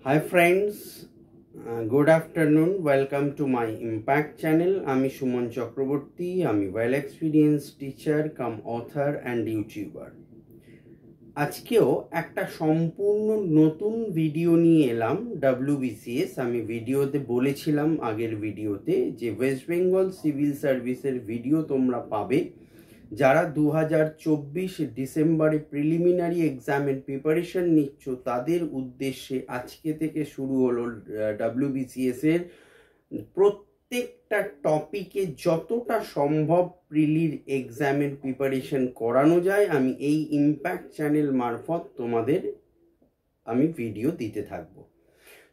Hi friends, good afternoon. Welcome to my Impact channel. আমি সুমন চক্রবর্তী, আমি well experienced teacher come author and YouTuber. আজকেও একটা সম্পূর্ণ নতুন ভিডিও নিয়ে এলাম WBCS। আমি ভিডিওতে বলেছিলাম আগের ভিডিওতে যে ওয়েস্ট বেঙ্গল সিভিল সার্ভিসের ভিডিও তোমরা পাবে যারা 2024 ডিসেম্বরে প্রিলিমিনারি এক্সামের প্রিপারেশন নিচ্ছ তাদের উদ্দেশ্যে আজকে থেকে শুরু হলো WBCS এর প্রত্যেকটা টপিকে যতটা সম্ভব প্রিলির এক্সামের প্রিপারেশন করানো যায় আমি এই ইম্প্যাক্ট চ্যানেল মারফত তোমাদের আমি ভিডিও দিতে থাকবো।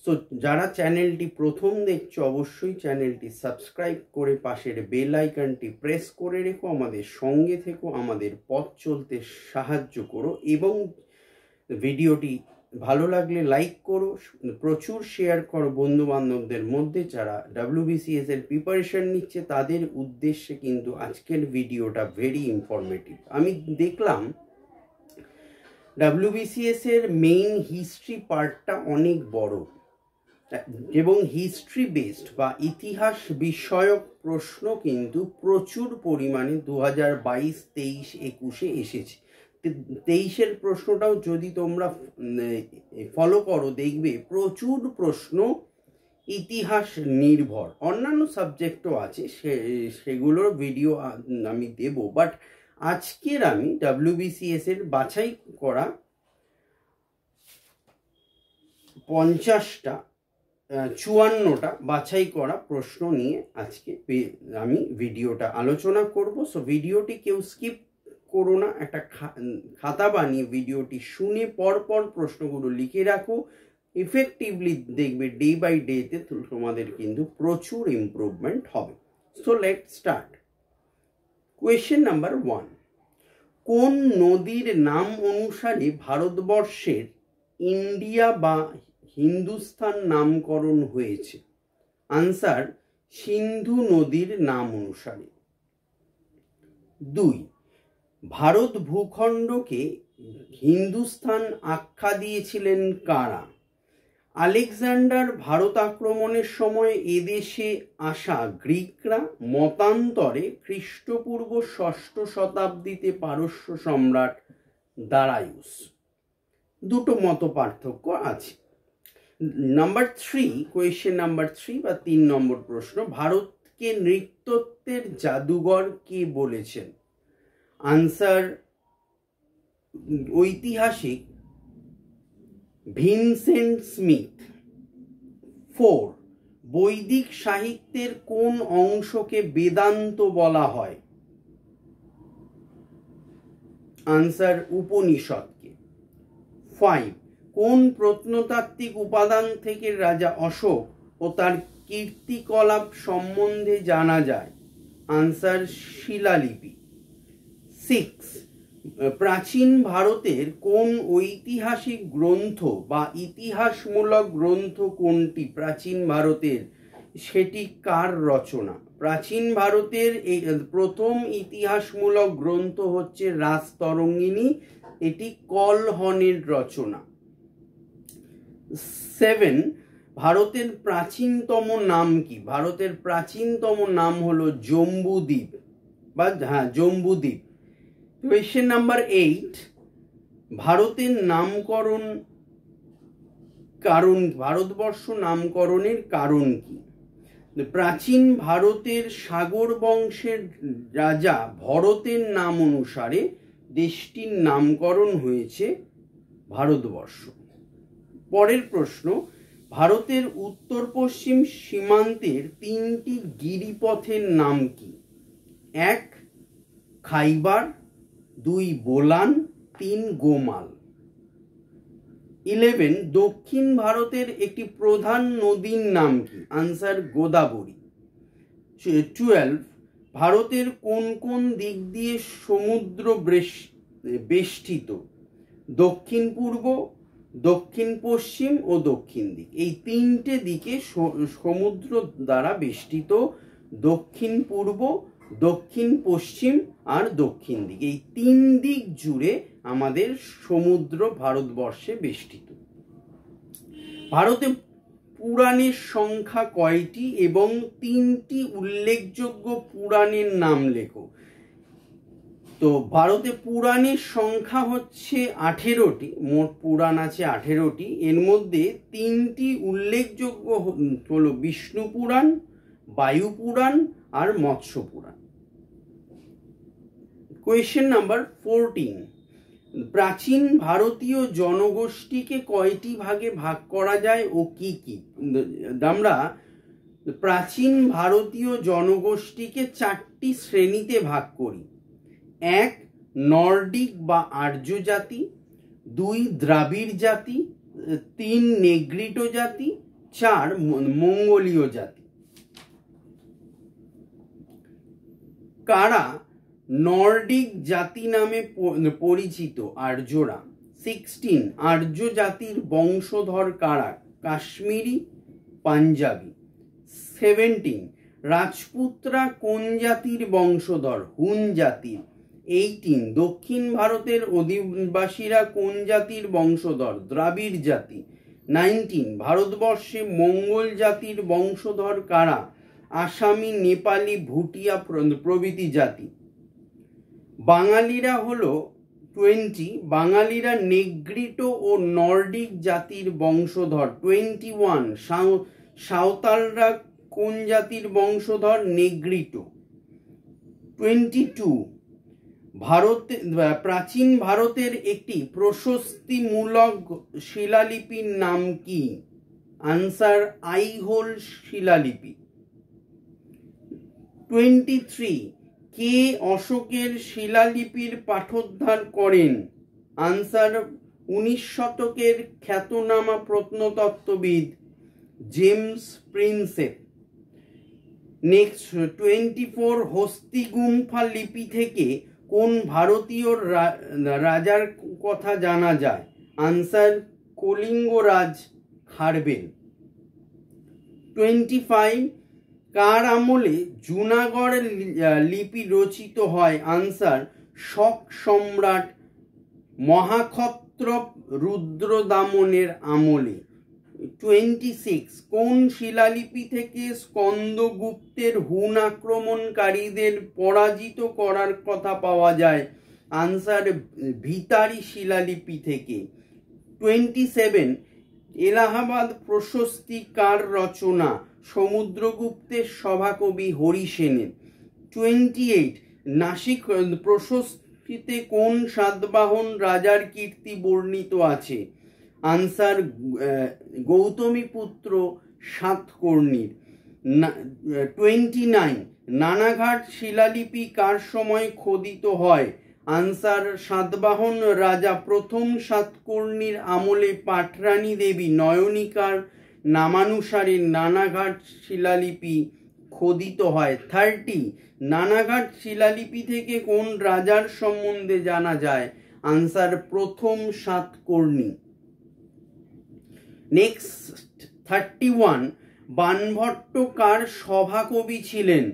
সো যারা চ্যানেলটি প্রথম দেখছো অবশ্যই চ্যানেলটি সাবস্ক্রাইব করে পাশের বেল আইকনটি প্রেস করে রেখো, আমাদের সঙ্গে থেকো, আমাদের পথ চলতে সাহায্য করো এবং ভিডিওটি ভালো লাগলে লাইক করো, প্রচুর শেয়ার করো বন্ধু বান্ধবদের মধ্যে যারা WBCS এর প্রিপারেশন নিচ্ছে তাদের উদ্দেশ্যে কিন্তু আজকের ভিডিওটা ভেরি ইনফরমেটিভ। আমি দেখলাম WBCS এর মেইন হিস্ট্রি পার্টটা অনেক বড় এবং হিস্ট্রি বেসড বা ইতিহাস বিষয়ক প্রশ্ন কিন্তু প্রচুর পরিমাণে 2022, 23, 21 এসেছে। 23-এর প্রশ্নটাও যদি তোমরা ফলো করো দেখবে প্রচুর প্রশ্ন ইতিহাস নির্ভর। অন্যান্য সাবজেক্টও আছে, সেগুলোর ভিডিও আমি দেব, বাট আজকের আমি WBCS এর বাছাই করা 54টা বাছাই করা প্রশ্ন নিয়ে আজকে আমি ভিডিওটা আলোচনা করব। সো ভিডিওটি কেউ স্কিপ করো না, একটা খাতা বানিয়ে ভিডিওটি শুনে পরপর প্রশ্নগুলো লিখে রাখো। ইফেক্টিভলি দেখবে ডে বাই ডেতে তোমাদের কিন্তু প্রচুর ইমপ্রুভমেন্ট হবে। So let start. Question number 1, কোন নদীর নাম অনুসারে ভারতবর্ষের ইন্ডিয়া বা হিন্দুস্তান নামকরণ হয়েছে? আনসার, সিন্ধু নদীর নাম অনুসারে। 2, ভারত ভূখণ্ডকে হিন্দুস্তান আখ্যা দিয়েছিলেন কারা? আলেকজান্ডার ভারত আক্রমণের সময় এদেশে আসা গ্রিকরা, মতান্তরে খ্রিস্টপূর্ব 6ষ্ঠ শতাব্দীতে পারস্য সম্রাট দারায়ুস। দুটো মত পার্থক্য আছে। নাম্বার 3, কোয়েশ্চেন নাম্বার 3 বা 3 নম্বর প্রশ্ন, ভারতকে নৃতত্ত্বের জাদুঘর কে বলেছেন? আনসার, ঐতিহাসিক ভিনসেন্ট স্মিথ। 4, বৈদিক সাহিত্যের কোন অংশকে বেদান্ত বলা হয়? আনসার, উপনিষদকে। 5, কোন প্রত্নতাত্ত্বিক উপাদান থেকে রাজা অশোক ও তার কীর্তিকলাপ সম্বন্ধে জানা যায়? আনসার, শিলালিপি। 6, প্রাচীন ভারতের কোন ঐতিহাসিক গ্রন্থ বা ইতিহাসমূলক গ্রন্থ কোনটি প্রাচীন ভারতের, সেটি কার রচনা? প্রাচীন ভারতের এই প্রথম ইতিহাসমূলক গ্রন্থ হচ্ছে রাজতরঙ্গিনী, এটি কলহনের রচনা। 7, ভারতের প্রাচীনতম নাম কি? ভারতের প্রাচীনতম নাম হলো জম্বুদ্বীপ বা জম্বুদ্বীপ। কোয়েশ্চেন নাম্বার 8, ভারতের নামকরণ কারণ, ভারতবর্ষ নামকরণের কারণ কি? প্রাচীন ভারতের সাগর বংশের রাজা ভরতের নাম অনুসারে দেশটির নামকরণ হয়েছে ভারতবর্ষ। পরের প্রশ্ন, ভারতের উত্তর পশ্চিম সীমান্তের 3টি গিরিপথের নাম কি? 1, খাইবার, 2, বোলান, 3, গোমাল। 11, দক্ষিণ ভারতের একটি প্রধান নদীর নাম কি? আনসার, গোদাবরী। 12, ভারতের কোন কোন দিক দিয়ে সমুদ্র বেষ্টিত? দক্ষিণ পূর্ব, দক্ষিণ পশ্চিম ও দক্ষিণ দিক। এই 3টে দিকে সমুদ্র দ্বারা বেষ্টিত, দক্ষিণ পূর্ব, দক্ষিণ পশ্চিম আর দক্ষিণ দিক। এই 3 দিক জুড়ে আমাদের সমুদ্র ভারতবর্ষে বেষ্টিত। ভারতে পুরাণের সংখ্যা কয়টি এবং 3টি উল্লেখযোগ্য পুরাণের নাম লেখো। তো ভারতে পুরাণের সংখ্যা হচ্ছে 18টি, মোট পুরাণ আছে 18টি। এর মধ্যে 3টি উল্লেখযোগ্য হলো বিষ্ণু পুরাণ, বায়ু পুরাণ আর মৎস্য পুরাণ। কোয়েশ্চেন নাম্বার 14, প্রাচীন ভারতীয় জনগোষ্ঠীকে কয়টি ভাগে ভাগ করা যায় ও কি কি? আমরা প্রাচীন ভারতীয় জনগোষ্ঠীকে 4টি শ্রেণীতে ভাগ করি। 1 নর্ডিক বা আর্য জাতি, 2 দ্রাবিড় জাতি, 3 নেগ্রিটো জাতি, 4 মঙ্গোলীয় জাতি। কারা নর্ডিক জাতি নামে পরিচিত? আর্যরা। 16 আর্য জাতির বংশধর কারা? কাশ্মীরি, পাঞ্জাবি। 17 রাজপুতরা কোন জাতির বংশধর? হুন জাতির। 18 দক্ষিণ ভারতের অধিবাসীরা কোন জাতির বংশধর? দ্রাবিড় জাতি। 19 ভারতবর্ষে মঙ্গল জাতির বংশধর কারা? আসামি, নেপালি, ভুটিয়া প্রভৃতি জাতি। বাঙালিরা হলো 20 বাঙালিরা নেগ্রিটো ও নর্ডিক জাতির বংশধর। 21 সাঁওতালরা কোন জাতির বংশধর? নেগ্রিটো। 22 প্রাচীন ভারতের একটি প্রশস্তিমূলক শিলালিপির নাম কি? আনসার আইহোল শিলালিপি। 23 কে অশোকের শিলালিপির পাঠোদ্ধার করেন? আনসার 19 শতকের খ্যাতনামা প্রত্নতত্ত্ববিদ জেমস প্রিন্সেপ। নেক্সট 24 হস্তিগুম্ফা লিপি থেকে কোন ভারতীয় রাজার কথা জানা যায়? আনসার কলিঙ্গরাজ খারবেল। 25 কার আমলে জুনাগড় লিপি রচিত হয়? আনসার শক সম্রাট মহাক্ষত্রপ রুদ্রদামনের আমলে। 26 কোন শিলালিপি থেকে স্কন্দগুপ্তের হুন আক্রমণকারীদের পরাজিত করার কথা পাওয়া যায়? আনসার ভিতারি শিলালিপি থেকে। 27 এলাহাবাদ প্রশস্তি কার রচনা? সমুদ্রগুপ্তের সভাকবি হরিসেনের। 28 নাসিক প্রশস্তিতে কোন সাতবাহন রাজার কীর্তি বর্ণিত আছে? আনসার গৌতমীপুত্র সাতকর্ণীর। 29 নানাঘাট শিলালিপি কার সময় খোদিত হয়? আনসার সাতবাহন রাজা প্রথম সাতকর্ণীর আমলে পাটরানী দেবী নয়নিকার নামানুসারে নানাঘাট শিলালিপি খোদিত হয়। 30 নানাঘাট শিলালিপি থেকে কোন রাজার সম্বন্ধে জানা যায়? আনসার প্রথম সাতকর্ণী। নেক্সট 31 বাণভট্ট কার সভাকবি ছিলেন?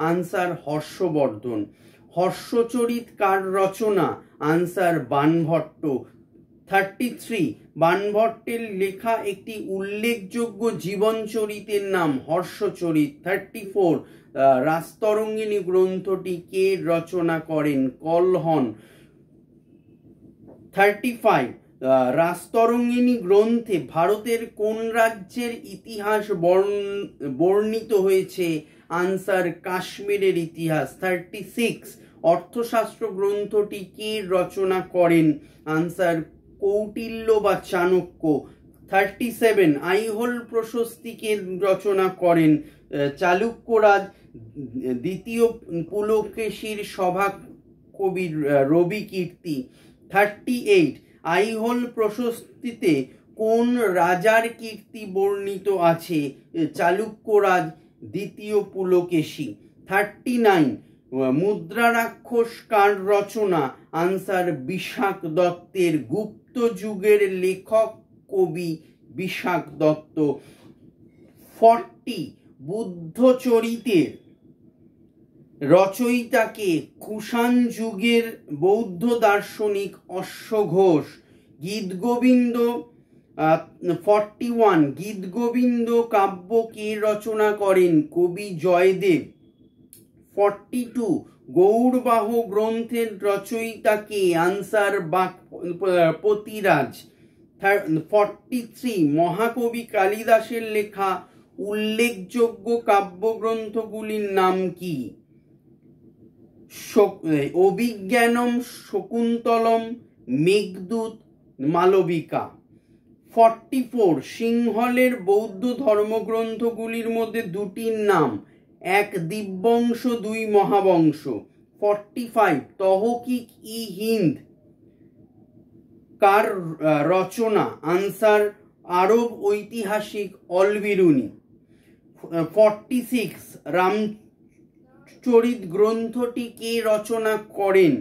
আনসার হর্ষবর্ধন। হর্ষচরিত কার রচনা? আনসার বাণভট্ট। 33 বাণভট্টের লেখা একটি উল্লেখযোগ্য জীবনচরিতের নাম? হর্ষচরিত। 34 রাজতরঙ্গিনী গ্রন্থটি কে রচনা করেন? কলহন। 35 রাজতরঙ্গিনী গ্রন্থে ভারতের কোন রাজ্যের ইতিহাস বর্ণিত হয়েছে? আনসার কাশ্মীরের ইতিহাস। 36 অর্থশাস্ত্র গ্রন্থটি কে রচনা করেন? আনসার কৌটিল্য বা চাণক্য। 37 আইহোল প্রশস্তিকে রচনা করেন? চালুক্যরাজ দ্বিতীয় পুলকেশীর সভা কবি রবি কীর্তি। 38 আইহোল প্রশস্তিতে কোন রাজার কীর্তি বর্ণিত আছে? চালুক্যরাজ দ্বিতীয় পুলকেশী। 39 মুদ্রা রাক্ষস কার রচনা? আনসার বিশাখ দত্তের। গুপ্ত যুগের লেখক কবি বিশাখ দত্ত। 40 বুদ্ধচরিতের রচয়িতাকে? কুষাণ যুগের বৌদ্ধ দার্শনিক অশ্বঘোষ। গীতগোবিন্দ 41 গীত গোবিন্দ কাব্য কে রচনা করেন? কবি জয়দেব। 42 গৌড়বাহ গ্রন্থের রচয়িতা কে? আনসার পতিরাজ। 43 মহাকবি কালিদাসের লেখা উল্লেখযোগ্য কাব্যগ্রন্থগুলির নাম কি? অভিজ্ঞানম, শকুন্তলম, মেঘদূত, মালবিকা। 44 সিংহলের বৌদ্ধ ধর্মগ্রন্থগুলির মধ্যে দুটির নাম, এক দিব্যংশ, দুই মহাবংশ। 45 তহকিক ই হিন্দ কার রচনা? আনসার আরব ঐতিহাসিক অলবিরুনি। 46 রামচরিত গ্রন্থটি কে রচনা করেন?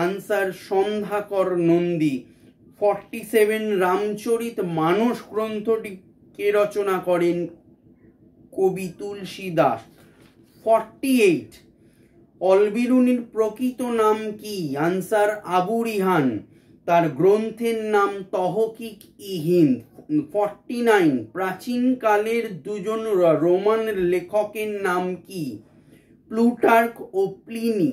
আনসার সন্ধ্যাকর নন্দী। 47 রামচরিত মানস গ্রন্থটি কে রচনা করেন? কবি তুলসী দাস। 48 অলবিরুনির প্রকৃত নাম কি? আনসার আবু রিহান। তার গ্রন্থের নাম তহকিক ই হিন্দ। 49 প্রাচীন কালের দুজন রোমান লেখকের নাম কি? প্লুটার্ক ও প্লিনি।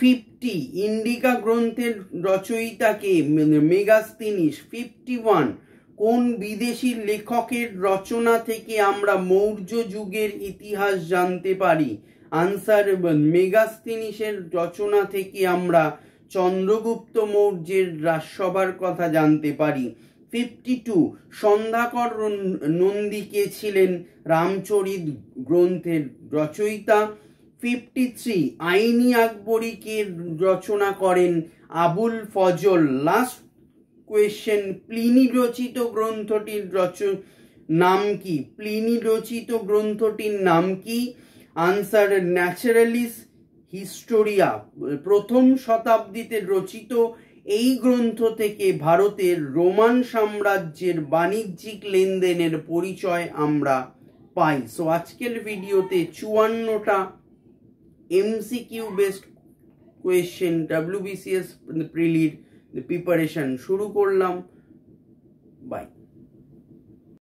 50 ইন্ডিকা গ্রন্থের রচয়িতাকে? মেগাস্তিনিস। 51 কোন বিদেশি লেখকের রচনা থেকে আমরা মৌর্য যুগের ইতিহাস জানতে পারি? আনসার মেগাস্তিনিসের রচনা থেকে আমরা চন্দ্রগুপ্ত মৌর্যের রাজসভার কথা জানতে পারি। 52 সন্ধ্যাকর নন্দী কে ছিলেন? রামচরিত গ্রন্থের রচয়িতা। 53 আইনি আকবরী কে রচনা করেন? Abul Fazal. Last question, Pliny রচিত গ্রন্থটির নাম কি? প্লিনি রচিত গ্রন্থটির নাম কি? Answer Naturalis hysteria. প্রথম শতাব্দীতে রচিত এই গ্রন্থ থেকে ভারতের রোমান সাম্রাজ্যের বাণিজ্যিক লেনদেনের পরিচয় আমরা পাই। সো আজকের ভিডিওতে 54টা এমসিকিউ বেসড কোয়েশ্চেন WBCS প্রিলির প্রিপারেশন শুরু করলাম। বাই।